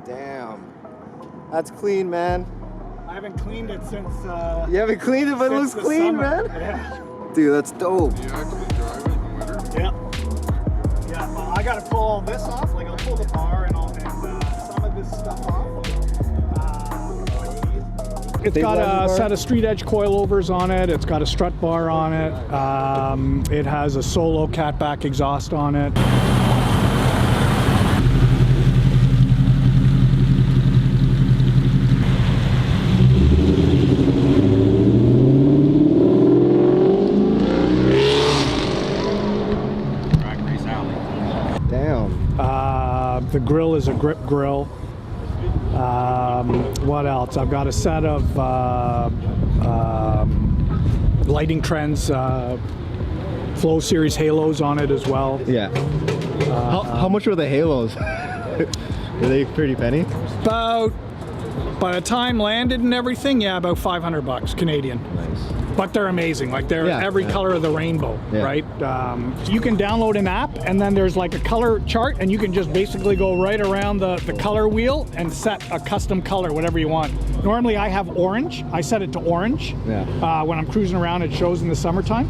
Damn. That's clean, man. I haven't cleaned it since... You haven't cleaned it, but it looks clean, summer. man. Yeah. Dude, that's dope. Do you actually drive it in the winter? Yeah. Yeah, well, I gotta pull all this off. Like, I'll pull the bar and some of this stuff off. It's got a set of street edge coilovers on it. It's got a strut bar on it. It has a solo catback exhaust on it. Damn. The grill is a grip grill. What else? I've got a set of lighting trends, Flow Series halos on it as well. Yeah. How much were the halos? Were they pretty penny? About, by the time landed and everything, yeah, about 500 bucks Canadian. Nice. But they're amazing. Like they're every color of the rainbow, right? You can download an app, and then there's like a color chart, and you can just basically go right around the color wheel and set a custom color, whatever you want. Normally I have orange. I set it to orange. Yeah. When I'm cruising around, it shows in the summertime.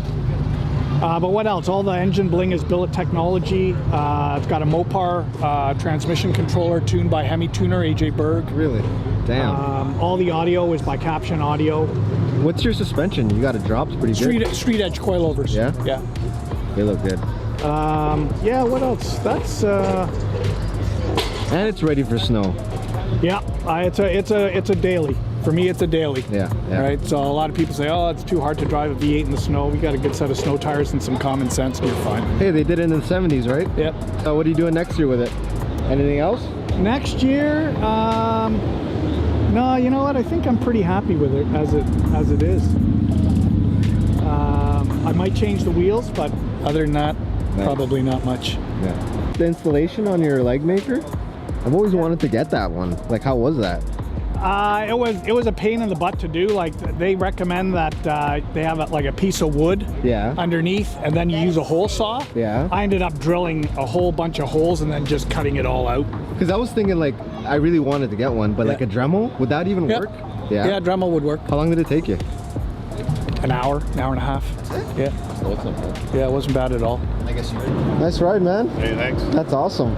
But what else? All the engine bling is Billet Technology. It's got a Mopar transmission controller tuned by HEMI tuner, AJ Berg. Really? Damn. All the audio is by Caption Audio. What's your suspension? You got it dropped pretty good. Street edge coilovers. Yeah? Yeah. They look good. Yeah, what else? That's And it's ready for snow. yeah, it's a daily. For me, it's a daily. Yeah. Right. So a lot of people say, "Oh, it's too hard to drive a V8 in the snow." We got a good set of snow tires and some common sense, and you're fine. Hey, they did it in the 70s, right? Yep. So what are you doing next year with it? Anything else? Next year, no, you know what? I think I'm pretty happy with it as it is. I might change the wheels, but other than that, probably not much. Yeah. The installation on your leg maker, I've always wanted to get that one. Like, how was that? It was a pain in the butt to do. Like, they recommend that they have like a piece of wood underneath, and then you use a hole saw. Yeah. I ended up drilling a whole bunch of holes and then just cutting it all out. Because I was thinking, like, I really wanted to get one, but like a Dremel, would that even work? Yeah, Dremel would work. How long did it take you? An hour and a half. Yeah. So what's up, man? Yeah, it wasn't bad at all. I guess you did. Nice ride, man. Hey, thanks. That's awesome.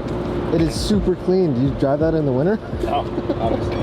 It is super clean. Do you drive that in the winter? No, obviously.